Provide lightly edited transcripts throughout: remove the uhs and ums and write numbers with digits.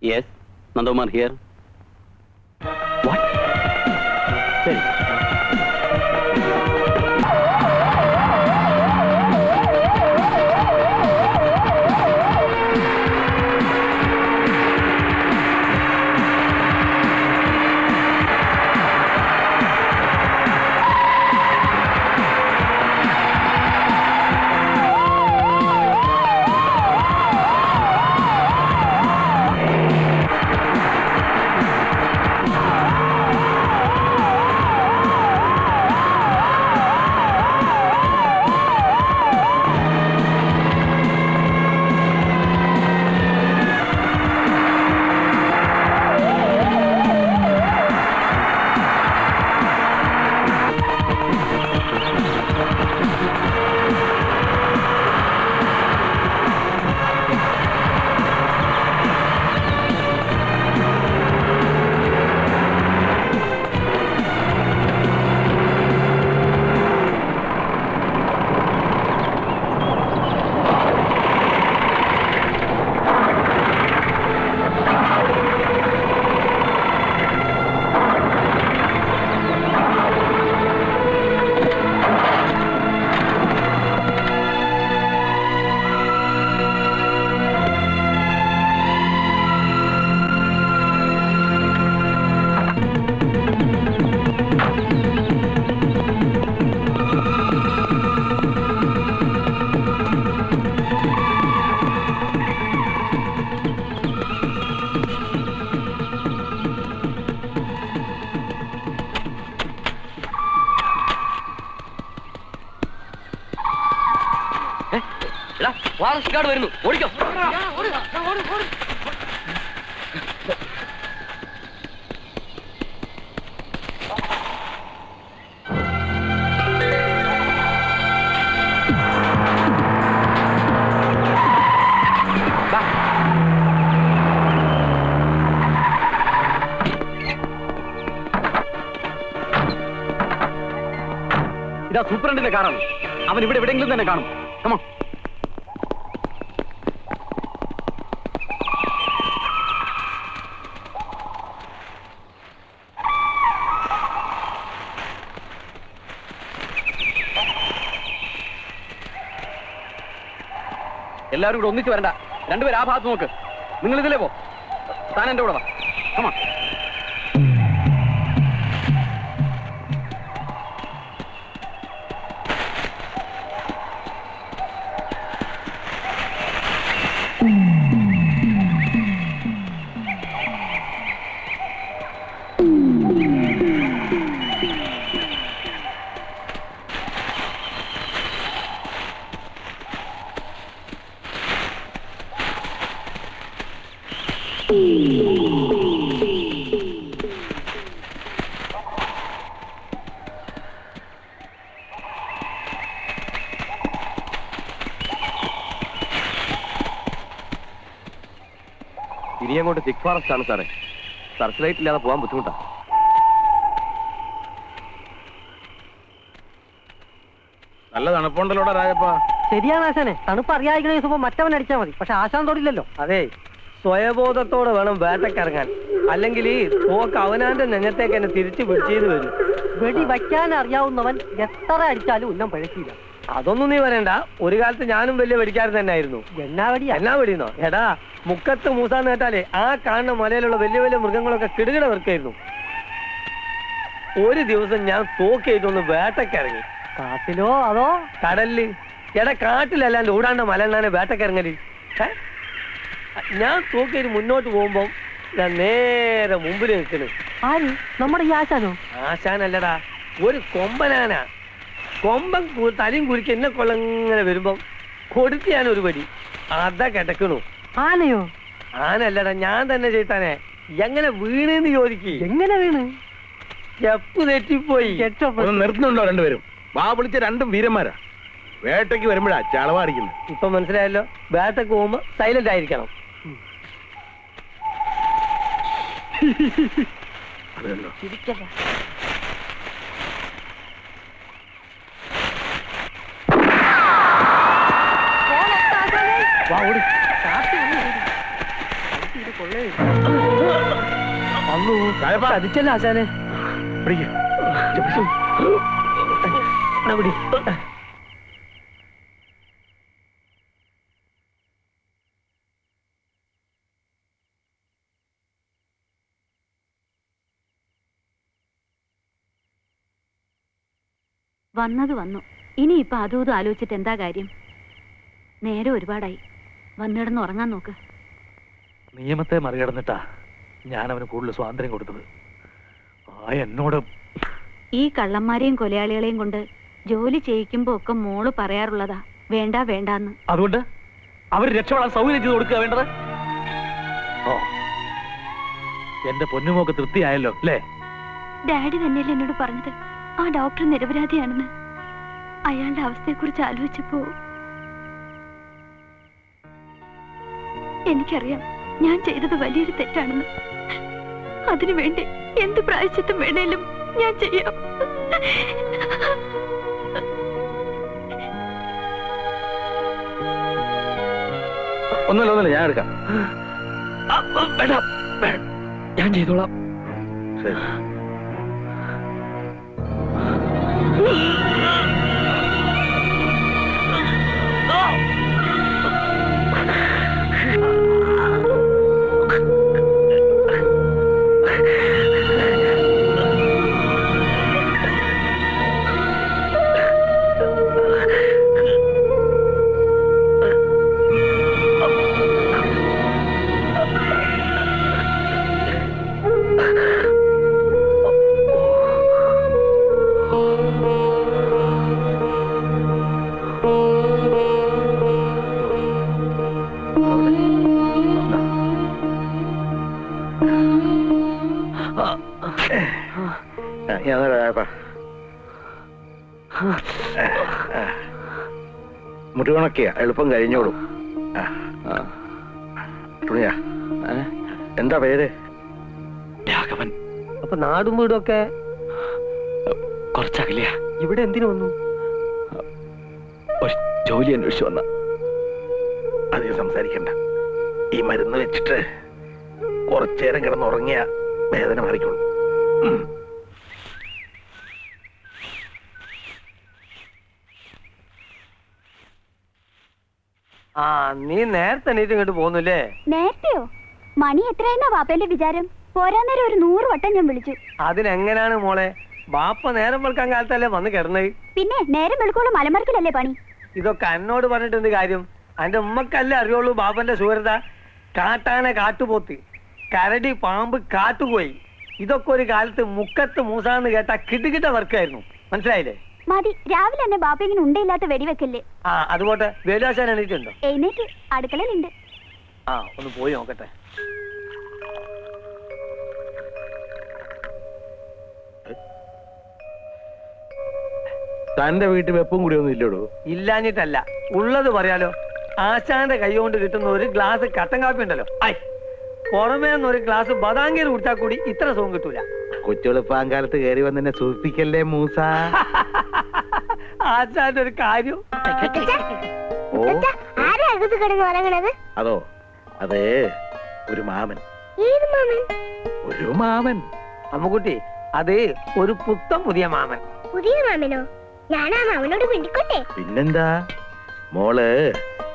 Yes, Nandakumar here. What? ശരി. വാറസ്റ്റുകാർ വരുന്നു, ഓടിക്കോ. ഇതാ സൂപ്രണ്ടിന്റെ കാറാണ്. അവൻ ഇവിടെ എവിടെയെങ്കിലും തന്നെ കാണും. കമോൺ. എല്ലാവരും കൂടെ ഒന്നിച്ച് വരണ്ട. രണ്ടുപേരും ആ ഭാഗത്ത് നോക്ക്. നിങ്ങൾ ഇതിലേ പോ. താൻ എന്റെ കൂടെ വാ. കമോൺ. ഇനി അങ്ങോട്ട് തിക് ഫോറസ്റ്റ് ആണ് സാറേ. സർച്ച് ലൈറ്റ് ഇല്ലാതെ പോകാൻ ബുദ്ധിമുട്ടാണ്. നല്ല തണുപ്പുണ്ടല്ലോടാ രാജപ്പ. ശരിയാണ് ആശാനെ, തണുപ്പ് അറിയാതിരിക്കണ ദിവസം മറ്റവൻ അടിച്ചാൽ മതി. പക്ഷെ ആശാൻ തൊടില്ലല്ലോ. അതെ, സ്വയബോധത്തോടെ വേണം വേട്ടക്കിറങ്ങാൻ. അല്ലെങ്കിൽ തോക്ക് അവനാന്റെ നെഞ്ഞത്തേക്ക് എന്നെ തിരിച്ചു പിടിച്ചെന്ന് വരും. വെടി വയ്ക്കാൻ അറിയാവുന്നവൻ എത്ര അടിച്ചാലും ഉന്നം പഴക്കില്ല. അതൊന്നും നീ പറയണ്ട. ഒരു കാലത്ത് ഞാനും വലിയ വെടിക്കാരൻ തന്നെ ആയിരുന്നു. എന്നാ വെടിയെന്നോ? എടാ, മുക്കത്ത് മൂസാന്ന് കേട്ടാലേ ആ കാണുന്ന മലയിലുള്ള വലിയ വലിയ മൃഗങ്ങളൊക്കെ കിടുകിട വെറുക്കായിരുന്നു. ഒരു ദിവസം ഞാൻ തോക്കേറ്റൊന്ന് വേട്ടക്കിറങ്ങി. കാട്ടിലോ അതോ കടലില്? എടാ, കാട്ടിലല്ലാണ്ട് ഓടാണ്ട മലണ്ണാനെ വേട്ടക്കിറങ്ങല്. ഞാൻ തോക്കേറ്റ് മുന്നോട്ട് പോകുമ്പോ ഞാൻ നേരെ മുമ്പിൽ നിൽക്കണ്. ആര്? നമ്മുടെ ഈ ആശാനോ? ആശാനല്ലടാ, ഒരു കൊമ്പനാന. കൊമ്പൻ തലയും കുരിക്ക് എന്നെ കൊള്ളങ്ങനെ വരുമ്പം കൊടുത്ത് ഞാനൊരു പടി അതാ കിടക്കണു. ആനയോ? ആനല്ലടാ, ഞാൻ തന്നെ ചെയ്താനെ. എങ്ങനെ വീണെന്ന് ചോദിക്ക്. എങ്ങനെ വീണ്? സ്റ്റെപ്പ് തെറ്റിപ്പോയി. നിർത്തുന്നുണ്ടോ രണ്ടുപേരും? വാ വിളിച്ച രണ്ടും വീരന്മാരാ. വേട്ടയ്ക്ക് വരുമ്പോഴാ ചളവാടിക്കുന്നത്. ഇപ്പൊ മനസ്സിലായല്ലോ. വേട്ടക്ക് പോകുമ്പോ സൈലന്റ് ആയിരിക്കണം. ചതിച്ചല്ല ആശാനെ. വന്നത് വന്നു. ഇനിയിപ്പൊ അതും ഇതും ആലോചിച്ചിട്ട് എന്താ കാര്യം? നേരെ ഒരുപാടായി. വന്നിടന്ന് ഉറങ്ങാൻ നോക്ക്. നിയമത്തെ മറികടന്നിട്ടാ ഞാൻ അവന് കൂടുതൽ സ്വാതന്ത്ര്യം കൊടുത്തത്. എന്നോട് ഈ കള്ളന്മാരെയും കൊലയാളികളെയും കൊണ്ട് ജോലി ചെയ്യിക്കുമ്പോ ഒക്കെ മോള് പറയാറുള്ളതാ വേണ്ട വേണ്ടാന്ന്. അതുകൊണ്ട് അവർ രക്ഷപ്പെടാൻ സൗകര്യം ചെയ്ത് കൊടുക്കുക വേണ്ടത്. ഓ, എന്റെ പൊന്നുമോക്ക് തൃപ്തിയായല്ലോ അല്ലേ? ഡാഡി തന്നെയല്ലേ എന്നോട് പറഞ്ഞത് ആ ഡോക്ടർ നിരപരാധിയാണെന്ന്. അയാളുടെ അവസ്ഥയെക്കുറിച്ച് ആലോചിച്ചപ്പോ എനിക്കറിയാം ഞാൻ ചെയ്തത് വലിയൊരു തെറ്റാണെന്ന്. അതിനുവേണ്ടി എന്ത് പ്രായശ്ചിത്തം വേണേലും ഞാൻ ചെയ്യാം. ഒന്നുമില്ല ഞാൻ എടുക്കാം. ഞാൻ ചെയ്തോളാം. ശരി. മുറിവണക്കിയ എളുപ്പം കഴിഞ്ഞോളൂ. തുണിയാ എന്താ പേര്? രാഘവൻ. അപ്പൊ നാടും വീടും ഒക്കെ കുറച്ചകലെയാ. ഇവിടെ എന്തിനു വന്നു? ഒരു ജോലി അന്വേഷിച്ചു വന്ന. അധികം സംസാരിക്കണ്ട. ഈ മരുന്ന് വെച്ചിട്ട് കുറച്ചേരം കിടന്നുറങ്ങിയ വേദന മാറിക്കോളൂ. ആ, നീ നേരത്തെ എണീറ്റ് ഇങ്ങോട്ട് പോന്നില്ലേ? നേരത്തെയോ? മണി എത്രയെന്നാ വാപ്പേന്റെ വിചാരം? പോരാന്നേരം ഒരു 100 വട്ടം ഞാൻ വിളിച്ചു. അതിനെങ്ങനാണ് മോളെ? ബാപ്പ നേരം വെളുക്കാൻ കാലത്തല്ലേ വന്ന് കിടന്നത്? പിന്നെ നേരം വെളുക്കോളം മലമറക്കിലല്ലേ പണി. ഇതൊക്കെ എന്നോട് പറഞ്ഞിട്ട് എന്ത് കാര്യം? അന്റെ ഉമ്മക്കല്ലേ അറിയുള്ളൂ ബാപ്പന്റെ ശൂരത. കാട്ടാന കാട്ടുപോത്ത്, കരടി പാമ്പ് കാട്ടുപോയി. ഇതൊക്കെ ഒരു കാലത്ത് മുക്കത്ത് മൂസാന്ന് കേട്ട കിടുകിട്ട വർക്കായിരുന്നു. മനസ്സിലായില്ലേ? മതി, രാവിലെ തന്നെ ബാപ്പ ഇങ്ങനെ ഉണ്ടയില്ലാത്ത വെടിവെക്കല്ലേ. ആ, അതുപോട്ടെ. വേലാശാൻ എണീറ്റുണ്ടോ? എഴുന്നേറ്റ് അടുക്കളയിലുണ്ട്. ആ, ഒന്ന് പോയി നോക്കട്ടെ. തന്റെ വീട്ടിൽ വെപ്പും കൂടി ഒന്നും ഇല്ലടോ? ഇല്ലാഞ്ഞിട്ടല്ല, ഉള്ളത് പറയാലോ. ആശാന്റെ കൈ കൊണ്ട് കിട്ടുന്ന ഒരു ഗ്ലാസ് കട്ടൻ കാപ്പി ഉണ്ടല്ലോ, ഐ പുറമേ ഒരു ഗ്ലാസ് ബദാങ്കീർ കുടിച്ചാൽ കൂടി ഇത്ര സുഖം കിട്ടൂല. കൊച്ചുളുപ്പാങ്കാലത്ത് കയറി വന്നെ സൂചിപ്പിക്കല്ലേ മൂസ. ആശാന്റെ ഒരു കാര്യം. ഓ, അതോ? അതെ, ഒരു മാമൻ. ഒരു മാമൻ. അമ്മുകുട്ടി, അത് ഒരു പുത്തം പുതിയ മാമൻ. പുതിയ മാമനോ? ഞാൻ ആ മാമനോട് പിടിക്കട്ടെ? പിന്നെന്താ മോള്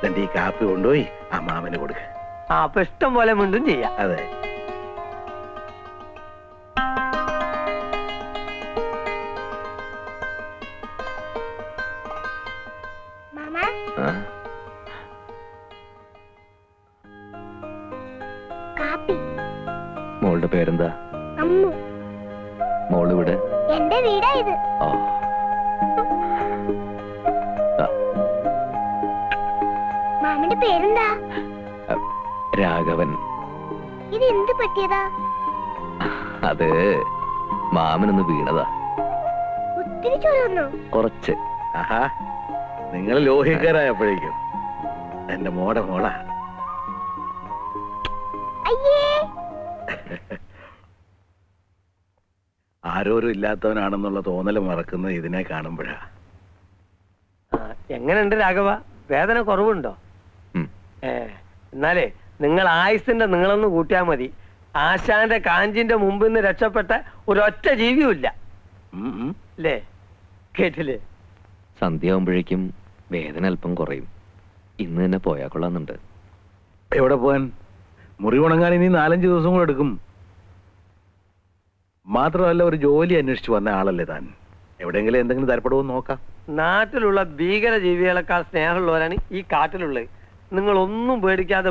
തന്റെ ഈ കാപ്പി കൊണ്ടുപോയി ആ മാമന് കൊടുക്ക. ആ, അപ്പൊ ഇഷ്ടം പോലെ മിണ്ടും ചെയ്യാം. അതെ. മോളുടെ പേരെന്താ? അമ്മു. മോള് ഇവിടെ? എന്റെ വീടാ ഇത്. മാമന്റെ പേരെന്താ? രാഘവൻ. ഇത് എന്ത് പറ്റിയതാ? അത് മാമനൊന്ന് വീണതാ. ഒത്തിരി ചൊല്ലുന്നു. കുറച്ച്. ആഹാ, നിങ്ങൾ ലോഹിക്കാരായപ്പോഴേക്കും എന്റെ മോടെ മോളാ. അയ്യേ, ആരോരും ഇല്ലാത്തവനാണെന്നുള്ള തോന്നല് മറക്കുന്നത് ഇതിനെ കാണുമ്പോഴാ. എങ്ങനെയുണ്ട് രാഘവ? വേദന കുറവുണ്ടോ? എന്നാലേ നിങ്ങൾ ആയുസിന്റെ നിങ്ങളൊന്ന് കൂട്ടിയാൽ മതി. ആശാന്റെ കാഞ്ചിന്റെ മുമ്പിൽ നിന്ന് രക്ഷപ്പെട്ട ഒരൊറ്റ ജീവിയും ഇല്ല. അല്ലേ? കേട്ടില്ലേ? സന്ധ്യയാകുമ്പോഴേക്കും വേദന അല്പം കുറയും. ഇന്ന് തന്നെ പോയാ കൊള്ളാന്നുണ്ട്. എവിടെ പോവാൻ? മുറി ഉണങ്ങാൻ ഇനി 4-5 ദിവസം കൂടെ എടുക്കും. മാത്രമല്ല, ഒരു ജോലി അന്വേഷിച്ച് വന്ന ആളല്ലേ താൻ. എവിടെയെങ്കിലും എന്തെങ്കിലും തരപ്പെടുമോ നോക്കാം. നാട്ടിലുള്ള ഭീകര ജീവികളെക്കാൾ സ്നേഹമുള്ളവരാണ് ഈ കാട്ടിലുള്ളത്. നിങ്ങൾ ഒന്നും പേടിക്കാതെ